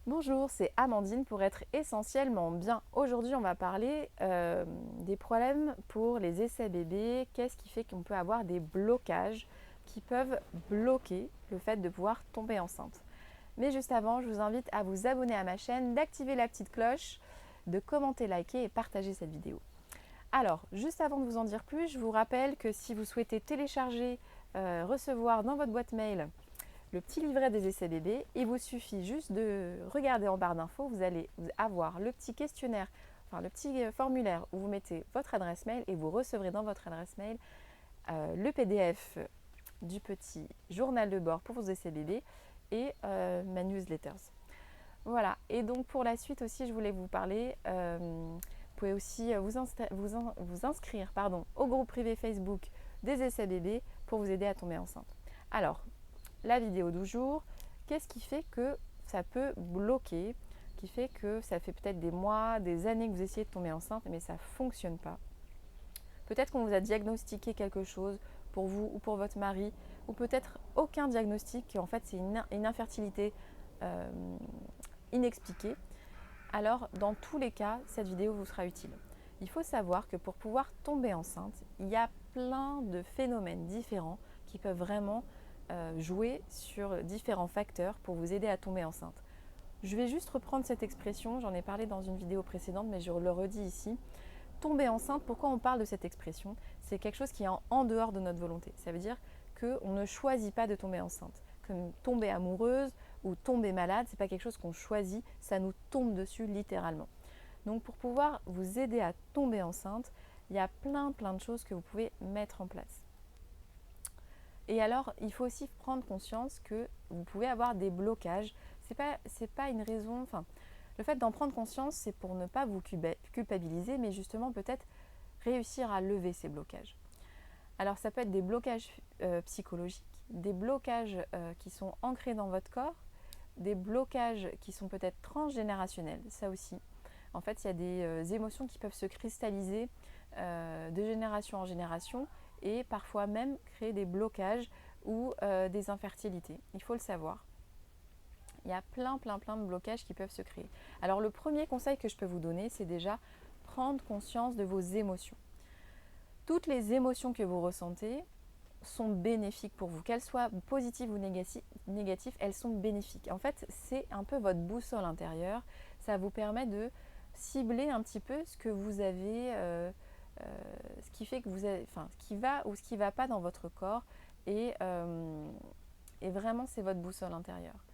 Bonjour, c'est Amandine pour être essentiellement bien. Aujourd'hui, on va parler des problèmes pour les essais bébés. Qu'est-ce qui fait qu'on peut avoir des blocages qui peuvent bloquer le fait de pouvoir tomber enceinte. Mais juste avant, je vous invite à vous abonner à ma chaîne, d'activer la petite cloche, de commenter, liker et partager cette vidéo. Alors, juste avant de vous en dire plus, je vous rappelle que si vous souhaitez télécharger, recevoir dans votre boîte mail le petit livret des essais bébés, il vous suffit juste de regarder en barre d'infos, vous allez avoir le petit questionnaire, enfin le petit formulaire où vous mettez votre adresse mail et vous recevrez dans votre adresse mail le PDF du petit journal de bord pour vos essais bébés et ma newsletters. Voilà, et donc pour la suite aussi, je voulais vous parler, vous pouvez aussi vous inscrire au groupe privé Facebook des essais bébés pour vous aider à tomber enceinte. Alors, la vidéo du jour, qu'est-ce qui fait que ça peut bloquer, qui fait que ça fait peut-être des mois, des années que vous essayez de tomber enceinte, mais ça ne fonctionne pas. Peut-être qu'on vous a diagnostiqué quelque chose pour vous ou pour votre mari, ou peut-être aucun diagnostic, et en fait c'est une infertilité euh, inexpliquée. Alors dans tous les cas, cette vidéo vous sera utile. Il faut savoir que pour pouvoir tomber enceinte, il y a plein de phénomènes différents qui peuvent vraiment jouer sur différents facteurs pour vous aider à tomber enceinte. Je vais juste reprendre cette expression, j'en ai parlé dans une vidéo précédente, mais je le redis ici. Tomber enceinte, pourquoi on parle de cette expression? C'est quelque chose qui est en dehors de notre volonté. Ça veut dire qu'on ne choisit pas de tomber enceinte. Comme tomber amoureuse ou tomber malade, ce n'est pas quelque chose qu'on choisit, ça nous tombe dessus littéralement. Donc pour pouvoir vous aider à tomber enceinte, il y a plein de choses que vous pouvez mettre en place. Et alors, il faut aussi prendre conscience que vous pouvez avoir des blocages. C'est pas une raison. Enfin, le fait d'en prendre conscience, c'est pour ne pas vous culpabiliser, mais justement peut-être réussir à lever ces blocages. Alors, ça peut être des blocages psychologiques, des blocages qui sont ancrés dans votre corps, des blocages qui sont peut-être transgénérationnels, ça aussi. En fait, il y a des émotions qui peuvent se cristalliser de génération en génération et parfois même créer des blocages ou des infertilités. Il faut le savoir. Il y a plein de blocages qui peuvent se créer. Alors le premier conseil que je peux vous donner, c'est déjà prendre conscience de vos émotions. Toutes les émotions que vous ressentez sont bénéfiques pour vous. Qu'elles soient positives ou négatives, elles sont bénéfiques. En fait, c'est un peu votre boussole intérieure. Ça vous permet de cibler un petit peu ce que vous avez, ce qui fait que vous avez, enfin, ce qui va ou ce qui ne va pas dans votre corps. Et vraiment, c'est votre boussole intérieure.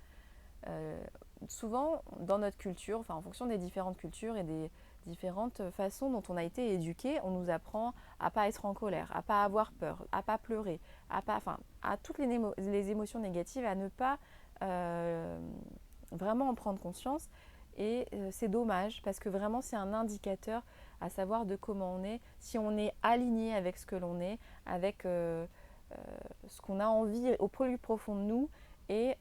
Euh, Souvent, dans notre culture, enfin, en fonction des différentes cultures et des différentes façons dont on a été éduqué, on nous apprend à pas être en colère, à pas avoir peur, à pas pleurer, à toutes les émotions négatives, à ne pas vraiment en prendre conscience. Et c'est dommage parce que vraiment c'est un indicateur à savoir de comment on est, si on est aligné avec ce que l'on est, avec ce qu'on a envie au plus profond de nous et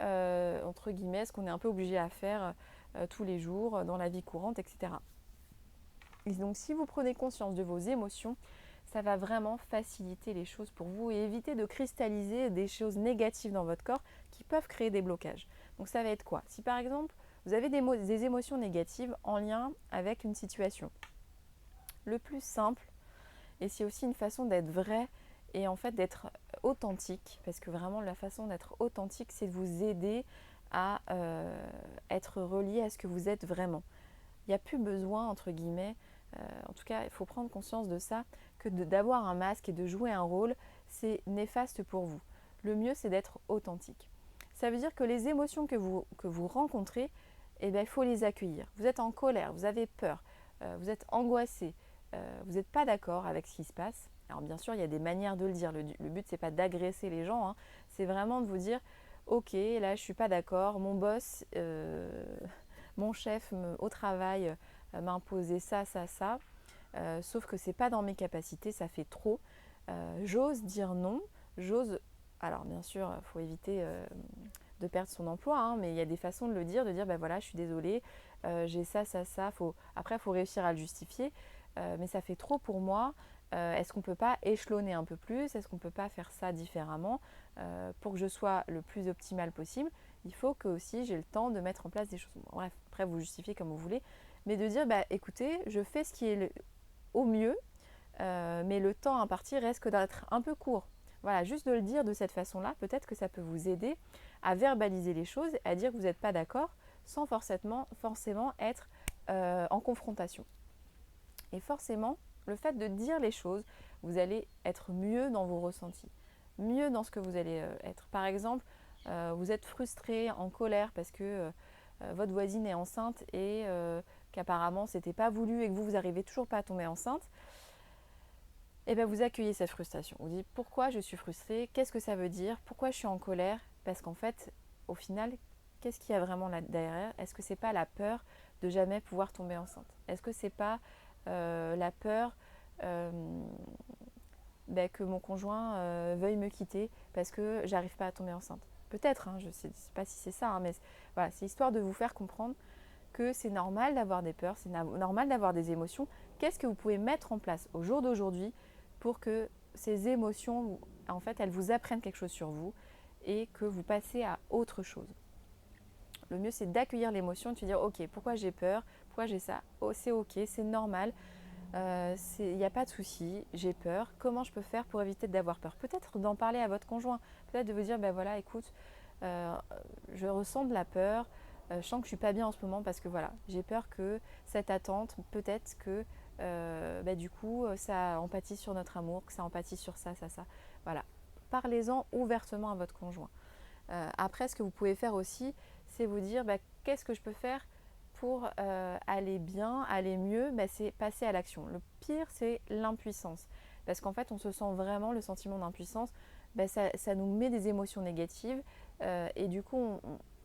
entre guillemets ce qu'on est un peu obligé à faire tous les jours dans la vie courante, etc. Et donc si vous prenez conscience de vos émotions, ça va vraiment faciliter les choses pour vous et éviter de cristalliser des choses négatives dans votre corps qui peuvent créer des blocages. Donc ça va être quoi? Si par exemple vous avez des émotions négatives en lien avec une situation, le plus simple, et c'est aussi une façon d'être vrai et en fait d'être authentique, parce que vraiment la façon d'être authentique, c'est de vous aider à être relié à ce que vous êtes vraiment. Il n'y a plus besoin, entre guillemets, en tout cas il faut prendre conscience de ça, que d'avoir un masque et de jouer un rôle, c'est néfaste pour vous. Le mieux, c'est d'être authentique. Ça veut dire que les émotions que vous rencontrez, eh bien, il faut les accueillir. Vous êtes en colère, vous avez peur, vous êtes angoissé, vous n'êtes pas d'accord avec ce qui se passe. Alors bien sûr, il y a des manières de le dire. Le but, c'est pas d'agresser les gens, hein. C'est vraiment de vous dire, ok, là, je suis pas d'accord. Mon boss, mon chef au travail m'a imposé ça, ça, ça. Sauf que c'est pas dans mes capacités, ça fait trop. J'ose dire non, j'ose. Alors bien sûr, il faut éviter de perdre son emploi, hein, mais il y a des façons de le dire, de dire ben voilà, je suis désolée, j'ai ça, ça, ça. Après, il faut réussir à le justifier, mais ça fait trop pour moi. Est-ce qu'on ne peut pas échelonner un peu plus? Est-ce qu'on ne peut pas faire ça différemment pour que je sois le plus optimal possible? il faut que aussi j'ai le temps de mettre en place des choses. Bon, bref, après vous justifiez comme vous voulez, mais de dire, bah écoutez, je fais ce qui est au mieux, mais le temps imparti risque d'être un peu court. Voilà, juste de le dire de cette façon-là, peut-être que ça peut vous aider à verbaliser les choses, à dire que vous n'êtes pas d'accord, sans forcément être en confrontation. Et forcément, le fait de dire les choses, vous allez être mieux dans vos ressentis, mieux dans ce que vous allez être. Par exemple, vous êtes frustré, en colère parce que votre voisine est enceinte et qu'apparemment c'était pas voulu et que vous n'arrivez toujours pas à tomber enceinte. Et bien vous accueillez cette frustration. Vous dites pourquoi je suis frustrée, qu'est-ce que ça veut dire, pourquoi je suis en colère, parce qu'en fait, au final, qu'est-ce qu'il y a vraiment là derrière? Est-ce que c'est pas la peur de jamais pouvoir tomber enceinte? Est-ce que c'est pas la peur euh, que mon conjoint veuille me quitter parce que j'arrive pas à tomber enceinte? Peut-être, hein, je ne sais pas si c'est ça, hein, mais voilà, c'est histoire de vous faire comprendre que c'est normal d'avoir des peurs, c'est normal d'avoir des émotions. Qu'est-ce que vous pouvez mettre en place au jour d'aujourd'hui pour que ces émotions, en fait, elles vous apprennent quelque chose sur vous et que vous passez à autre chose? Le mieux, c'est d'accueillir l'émotion et de se dire, ok, pourquoi j'ai peur, pourquoi j'ai ça? Oh, c'est ok, c'est normal, il n'y a pas de souci, j'ai peur. Comment je peux faire pour éviter d'avoir peur? Peut-être d'en parler à votre conjoint, peut-être de vous dire, ben voilà, écoute, je ressens de la peur, je sens que je suis pas bien en ce moment parce que voilà, j'ai peur que cette attente, peut-être que du coup, ça empathie sur notre amour, que ça empathie sur ça, ça, ça. Voilà, parlez-en ouvertement à votre conjoint. Après, ce que vous pouvez faire aussi, c'est vous dire qu'est-ce que je peux faire pour aller bien, aller mieux, c'est passer à l'action. Le pire, c'est l'impuissance. Parce qu'en fait, on se sent vraiment le sentiment d'impuissance, ça nous met des émotions négatives et du coup,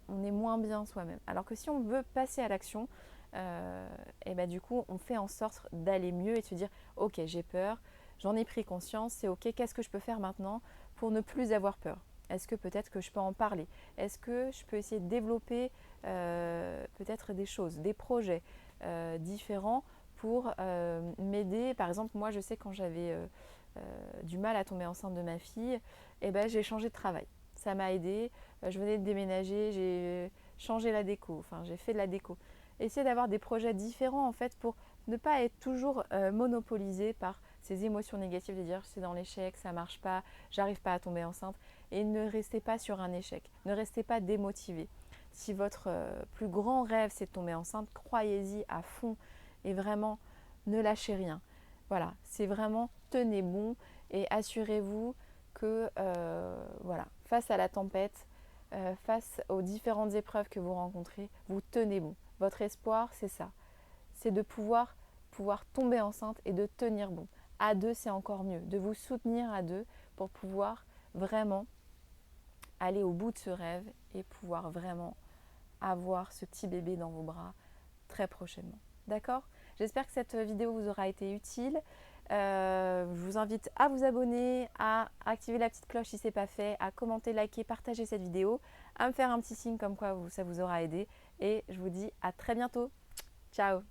on est moins bien soi-même. Alors que si on veut passer à l'action, du coup, on fait en sorte d'aller mieux et de se dire, ok, j'ai peur, j'en ai pris conscience, c'est ok, qu'est-ce que je peux faire maintenant pour ne plus avoir peur? Est-ce que peut-être que je peux en parler? Est-ce que je peux essayer de développer peut-être des choses, des projets différents pour m'aider? Par exemple, moi, je sais quand j'avais du mal à tomber enceinte de ma fille, j'ai changé de travail. Ça m'a aidé. Je venais de déménager, j'ai changé la déco, enfin j'ai fait de la déco. Essayer d'avoir des projets différents en fait pour ne pas être toujours monopolisé par ces émotions négatives de dire c'est dans l'échec, ça marche pas, j'arrive pas à tomber enceinte. Et ne restez pas sur un échec, ne restez pas démotivé. Si votre plus grand rêve c'est de tomber enceinte, croyez-y à fond et vraiment ne lâchez rien. Voilà, c'est vraiment tenez bon et assurez-vous que voilà, face à la tempête, face aux différentes épreuves que vous rencontrez, vous tenez bon. Votre espoir, c'est ça, c'est de pouvoir tomber enceinte et de tenir bon. À deux, c'est encore mieux, de vous soutenir à deux pour pouvoir vraiment aller au bout de ce rêve et pouvoir vraiment avoir ce petit bébé dans vos bras très prochainement. D'accord? J'espère que cette vidéo vous aura été utile. Je vous invite à vous abonner, à activer la petite cloche si ce n'est pas fait, à commenter, liker, partager cette vidéo, à me faire un petit signe comme quoi ça vous aura aidé. Et je vous dis à très bientôt. Ciao!